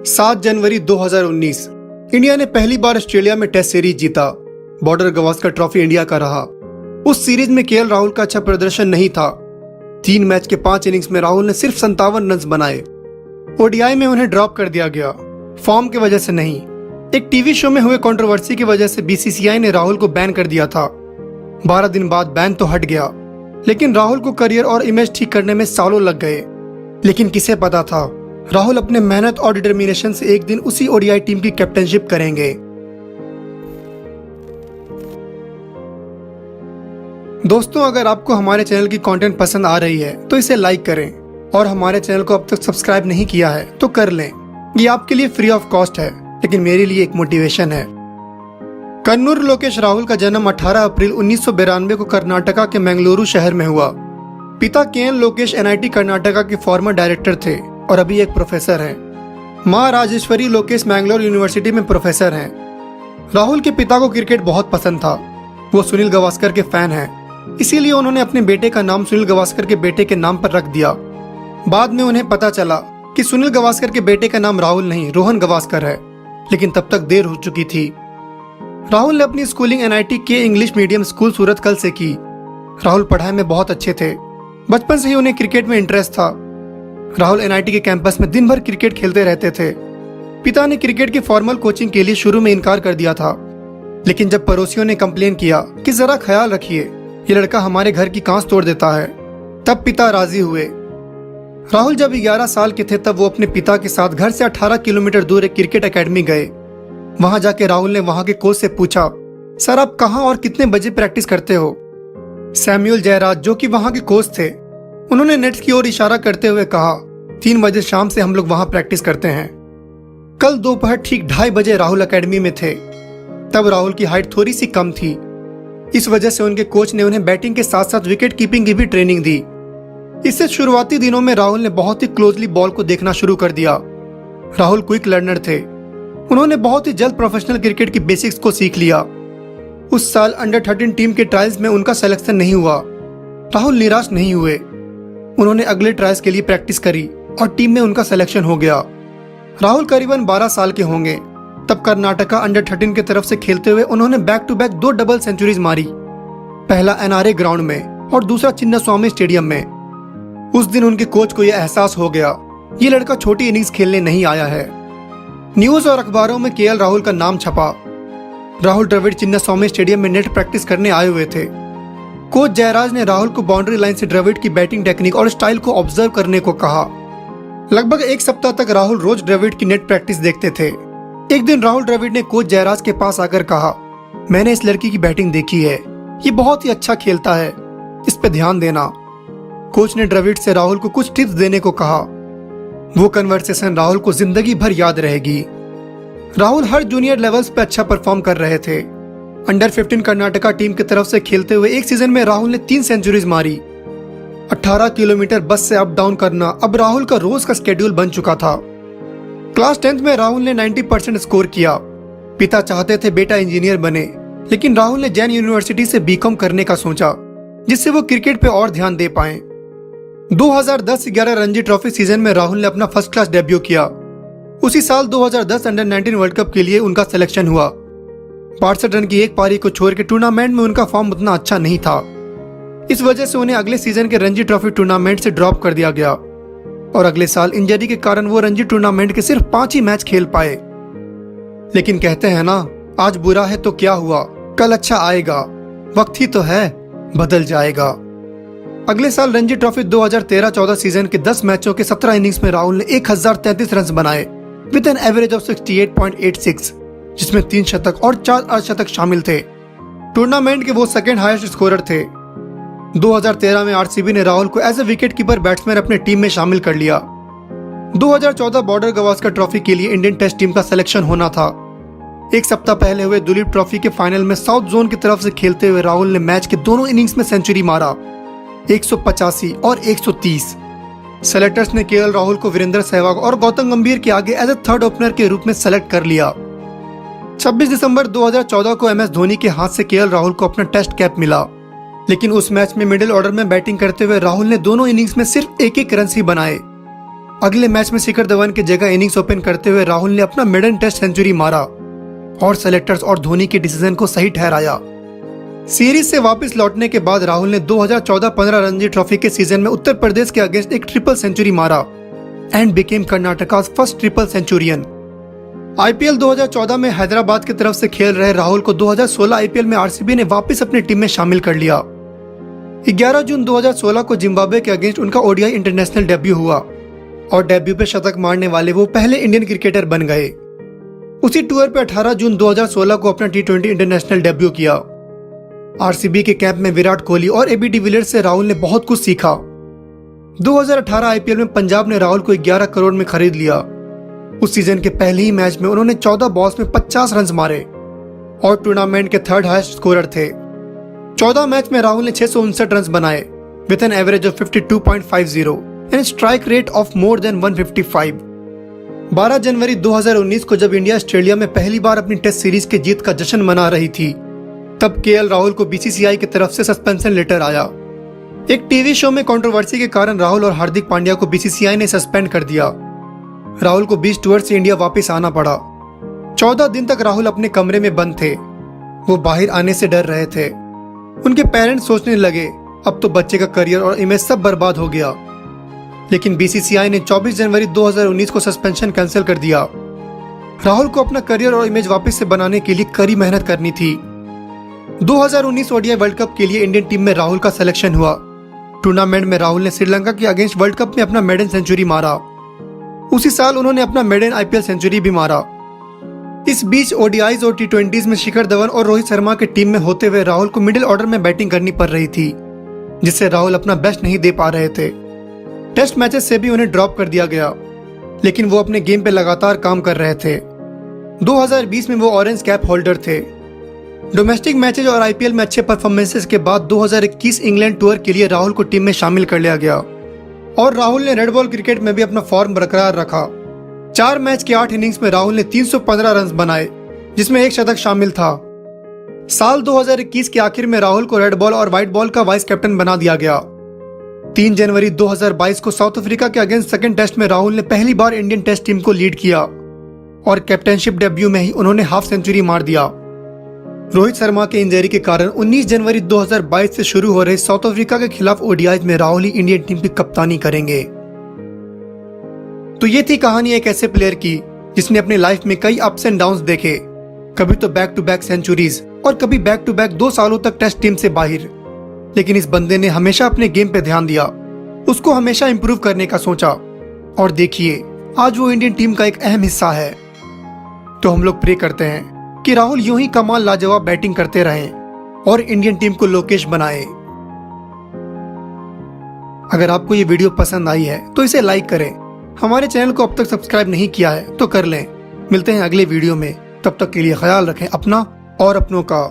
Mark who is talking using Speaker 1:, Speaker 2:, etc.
Speaker 1: 7 जनवरी 2019 India ने पहली बार Australia में टेस्ट सीरीज जीता। बॉर्डर गवास्कर ट्रॉफी इंडिया का रहा। उस सीरीज में केएल राहुल का अच्छा प्रदर्शन नहीं था। 3 मैच के 5 इनिंग्स में राहुल ने सिर्फ 57 रन बनाए। ओडीआई में उन्हें ड्रॉप कर दिया गया, फॉर्म की वजह से नहीं। एक टीवी शो में हुए कंट्रोवर्सी की वजह से बीसीसीआई ने राहुल को बैन कर दिया था। 12 दिन बाद बैन तो हट गया, लेकिन राहुल को करियर और इमेज ठीक करने में सालों लग गए। लेकिन किसे पता था राहुल अपने मेहनत और डिटर्मिनेशन से एक दिन उसी ओडीआई टीम की कैप्टनशिप करेंगे। दोस्तों, अगर आपको हमारे चैनल की कंटेंट पसंद आ रही है तो इसे लाइक करें और हमारे चैनल को अब तक सब्सक्राइब नहीं किया है तो कर लें। ये आपके लिए फ्री ऑफ कॉस्ट है, लेकिन मेरे लिए एक मोटिवेशन है। कन्नूर लोकेश राहुल का जन्म 18 अप्रैल 1992 को कर्नाटका के मंगलुरु शहर में हुआ। पिता केएन लोकेश एनआईटी कर्नाटका के फॉर्मर डायरेक्टर थे और अभी एक प्रोफेसर हैं। मां राजेश्वरी लोकेश मैंगलोर यूनिवर्सिटी में प्रोफेसर हैं। राहुल के पिता को क्रिकेट बहुत पसंद था। वो सुनील गावस्कर के फैन हैं, इसीलिए उन्होंने अपने बेटे का नाम सुनील गावस्कर के बेटे के नाम पर रख दिया। बाद में उन्हें पता चला कि सुनील गावस्कर के बेटे का नाम राहुल नहीं रोहन गावस्कर है, लेकिन तब तक देर हो चुकी थी। राहुल ने अपनी स्कूलिंग एनआईटी के इंग्लिश मीडियम स्कूल सूरतकल से की। राहुल पढ़ाई में बहुत अच्छे थे। बचपन से ही उन्हें क्रिकेट में इंटरेस्ट था। राहुल एनआईटी के कैंपस में दिन भर क्रिकेट खेलते रहते थे। पिता ने क्रिकेट की फॉर्मल कोचिंग के लिए शुरू में इनकार कर दिया था, लेकिन जब पड़ोसियों ने कंप्लेन किया कि जरा ख्याल रखिए, ये लड़का हमारे घर की कांच तोड़ देता है, तब पिता राजी हुए। राहुल जब 11 साल के थे तब वो अपने पिता के साथ घर से 18 किलोमीटर दूर एक क्रिकेट एकेडमी गए। वहां जाके राहुल ने वहां के कोच से पूछा, सर आप कहां और कितने बजे प्रैक्टिस करते हो? सैमुअल जयराज, जो कि वहां के कोच थे, उन्होंने नेट्स की ओर इशारा करते हुए कहा, 3 बजे शाम से हम लोग वहां प्रैक्टिस करते हैं। कल दोपहर ठीक 2:30 बजे राहुल एकेडमी में थे। तब राहुल की हाइट थोड़ी सी कम थी। इस वजह से उनके कोच ने उन्हें बैटिंग के साथ साथ विकेट कीपिंग की भी ट्रेनिंग दी। इससे शुरुआती दिनों में राहुल ने बहुत ही क्लोजली बॉल को देखना शुरू कर दिया। राहुल क्विक लर्नर थे। उन्होंने बहुत ही जल्द प्रोफेशनल क्रिकेट की बेसिक्स को सीख लिया। उस साल अंडर 13 टीम के ट्रायल्स में उनका सिलेक्शन नहीं हुआ। राहुल निराश नहीं हुए। उन्होंने अगले ट्रायल्स के लिए प्रैक्टिस करी और टीम में उनका सिलेक्शन हो गया। राहुल करीबन 12 साल के होंगे तब कर्नाटका अंडर 13 की तरफ से खेलते हुए उन्होंने back to back 2 double centuries मारी, पहला एनआरए ग्राउंड में और दूसरा चिन्नास्वामी स्टेडियम में। उस दिन उनके कोच को यह एहसास हो गया, ये लड़का छोटी इनिंग्स खेलने नहीं आया है। न्यूज और अखबारों में केएल राहुल का नाम छपा। राहुल द्रविड़ चिन्नास्वामी स्टेडियम में नेट प्रैक्टिस करने आए हुए थे। कोच जयराज ने राहुल को बाउंड्री लाइन से द्रविड़ की बैटिंग टेक्निक और स्टाइल को ऑब्जर्व करने को कहा। लगभग 1 सप्ताह तक राहुल रोज द्रविड़ की नेट प्रैक्टिस देखते थे। एक दिन राहुल द्रविड़ ने कोच जयराज के पास आकर कहा, मैंने इस लड़की की बैटिंग देखी है, ये बहुत ही अच्छा खेलता है, इस पे ध्यान देना। कोच ने द्रविड़ से राहुल को कुछ टिप्स देने को कहा। वो कन्वर्सेशन राहुल को जिंदगी भर याद रहेगी। राहुल हर जूनियर लेवल्स पे अच्छा परफॉर्म कर रहे थे। अंडर 15 कर्नाटका टीम की तरफ से खेलते हुए एक सीजन में राहुल ने 3 सेंचुरीज मारी। 18 किलोमीटर बस से अप डाउन करना अब राहुल का रोज का स्केड्यूल बन चुका था। क्लास 10th में राहुल ने 90% स्कोर किया। पिता चाहते थे बेटा इंजीनियर बने, लेकिन राहुल ने जैन यूनिवर्सिटी से बीकॉम करने का सोचा, जिससे वो क्रिकेट पे और ध्यान दे पाए। 2010-11 रणजी ट्रॉफी सीजन में राहुल ने अपना फर्स्ट क्लास डेब्यू किया। उसी साल 2010 अंडर 19 वर्ल्ड कप के लिए उनका सिलेक्शन हुआ। 62 रन की एक पारी को छोड़ के टूर्नामेंट में उनका फॉर्म उतना अच्छा नहीं था। इस वजह से उन्हें अगले सीजन के रणजी ट्रॉफी टूर्नामेंट से ड्रॉप कर दिया गया और अगले साल इंजरी के कारण वो रणजी टूर्नामेंट के सिर्फ 5 ही मैच खेल पाए। लेकिन कहते हैं ना, आज बुरा है तो क्या हुआ, कल अच्छा आएगा, वक्त ही तो है, बदल जाएगा। अगले साल रणजी ट्रॉफी 2013-14 सीजन के 10 मैचों के 17 इनिंग्स में राहुल ने 1033 रन बनाए विद एन एवरेज ऑफ 68.86, जिसमें 3 शतक और 4 अर्धशतक शामिल थे। टूर्नामेंट के वो सेकंड हाईएस्ट स्कोरर थे। 2013 में आरसीबी ने राहुल को as a wicket keeper batsman अपने टीम में शामिल कर लिया। 2014 बॉर्डर गवास्कर ट्रॉफी के लिए इंडियन टेस्ट टीम का सिलेक्शन होना था। एक सप्ताह पहले हुए दुलीप ट्रॉफी के फाइनल में साउथ जोन की तरफ से खेलते हुए राहुल ने मैच के दोनों इनिंग्स में सेंचुरी मारा, 185 और 130। सेलेक्टर्स ने केएल राहुल को वीरेंद्र सहवाग और गौतम गंभीर के आगे एज ए थर्ड ओपनर के रूप में सेलेक्ट कर लिया। 26 दिसंबर 2014 को एमएस धोनी के हाथ से केएल राहुल को अपना टेस्ट कैप मिला, लेकिन उस मैच में मिडिल ऑर्डर में बैटिंग करते हुए राहुल ने दोनों इनिंग्स में सिर्फ 1-1 रन ही बनाए। अगले मैच में शिखर धवन की जगह इनिंग्स ओपन करते हुए राहुल ने अपना मेडन टेस्ट सेंचुरी मारा और सेलेक्टर्स और धोनी के डिसीजन को सही ठहराया। सीरीज से वापस लौटने के बाद राहुल ने 2014-15 रणजी ट्रॉफी के सीजन में उत्तर प्रदेश के अगेंस्ट एक ट्रिपल सेंचुरी मारा and became Karnataka's first triple Centurion. IPL 2014 में हैदराबाद की तरफ से खेल रहे राहुल को 2016 आईपीएल में आरसीबी ने वापस अपनी टीम में शामिल कर लिया। 11 जून 2016 को जिम्बाब्वे के अगेंस्ट उनका ओडीआई इंटरनेशनल डेब्यू हुआ और डेब्यू पे शतक मारने वाले वो पहले इंडियन क्रिकेटर बन गए। उसी टूर पे 18 जून 2016 को अपना टी20 इंटरनेशनल डेब्यू किया। आरसीबी के कैंप में विराट कोहली और एबी डिविलियर्स से राहुल ने बहुत कुछ सीखा। 2018 आईपीएल में पंजाब ने राहुल को 11 करोड़ में खरीद लिया। उस सीजन के पहले ही मैच में उन्होंने 14 बॉल्स में 50 रन मारे और टूर्नामेंट के थर्ड हाईएस्ट स्कोरर थे। 14 मैच में राहुल ने 659 रन बनाए with an average of 52.50 and strike rate of more than 155। 12 जनवरी 2019 को जब इंडिया ऑस्ट्रेलिया में पहली बार अपनी टेस्ट सीरीज की जीत का जश्न मना रही थी, तब केएल राहुल को बीसीसीआई की तरफ से सस्पेंशन लेटर आया। एक टीवी शो में कंट्रोवर्सी के कारण राहुल और हार्दिक पांड्या को बीसीसीआई ने सस्पेंड कर दिया। राहुल को 20 टूर से इंडिया वापस आना पड़ा। 14 दिन तक राहुल अपने कमरे में बंद थे। वो बाहर आने से डर रहे थे। उनके पेरेंट्स सोचने लगे अब तो बच्चे का करियर और इमेज सब बर्बाद हो गया। लेकिन बीसीसीआई ने 24 जनवरी 2019 को सस्पेंशन कैंसिल कर दिया। राहुल को अपना करियर और इमेज वापस से बनाने के लिए कड़ी मेहनत करनी थी। 2019 ओडीआई वर्ल्ड कप के लिए इंडियन टीम में राहुल का सिलेक्शन हुआ। टूर्नामेंट में राहुल ने श्रीलंका के अगेंस्ट वर्ल्ड कप में अपना मेडन सेंचुरी मारा। उसी साल उन्होंने अपना मेडन आईपीएल सेंचुरी भी मारा। इस बीच ओडीआईज और टी20 में शिखर धवन और रोहित शर्मा की टीम में होते हुए राहुल को मिडिल ऑर्डर में बैटिंग करनी पड़ रही थी, जिससे राहुल अपना बेस्ट नहीं दे पा रहे थे। टेस्ट मैचेस से भी उन्हें ड्रॉप कर दिया गया, लेकिन वो अपने गेम पे लगातार काम कर रहे थे। 2020 में वो ऑरेंज कैप होल्डर थे। डोमेस्टिक मैचेज और आईपीएल में अच्छे परफॉर्मेंसेस के बाद 2021 इंग्लैंड टूर के लिए राहुल को टीम में शामिल कर लिया गया और राहुल ने रेड बॉल क्रिकेट में भी अपना फॉर्म बरकरार रखा। 4 मैच के 8 इनिंग्स में राहुल ने 315 रन बनाए, जिसमें एक शतक शामिल था। साल 2021 के आखिर में राहुल को रेड बॉल और व्हाइट बॉल का वाइस कैप्टन बना दिया गया। 3 जनवरी 2022 को साउथ अफ्रीका के अगेंस्ट सेकंड टेस्ट में राहुल ने पहली बार इंडियन टेस्ट टीम को लीड किया और कैप्टनशिप डेब्यू में ही उन्होंने हाफ सेंचुरी मार दिया। रोहित शर्मा के इंजरी के कारण 19 जनवरी 2022 से शुरू हो रहे साउथ अफ्रीका के खिलाफ ओडीआई में राहुल ही इंडियन टीम की कप्तानी करेंगे। तो ये थी कहानी एक ऐसे प्लेयर की जिसने अपनी लाइफ में कई अप्स एंड डाउन्स देखे, कभी तो बैक टू बैक सेंचुरीज और कभी बैक टू बैक 2 सालों तक टेस्ट टीम से बाहर। लेकिन इस बंदे ने हमेशा अपने गेम पे ध्यान दिया, उसको हमेशा इंप्रूव करने का सोचा और देखिए आज वो इंडियन टीम का एक अहम हिस्सा है। तो हम लोग प्रे करते हैं कि राहुल यूं ही कमाल लाजवाब बैटिंग करते रहें और इंडियन टीम को लोकेश बनाए। अगर आपको ये वीडियो पसंद आई है तो इसे लाइक करें। हमारे चैनल को अब तक सब्सक्राइब नहीं किया है तो कर लें। मिलते हैं अगले वीडियो में, तब तक के लिए ख्याल रखें अपना और अपनों का।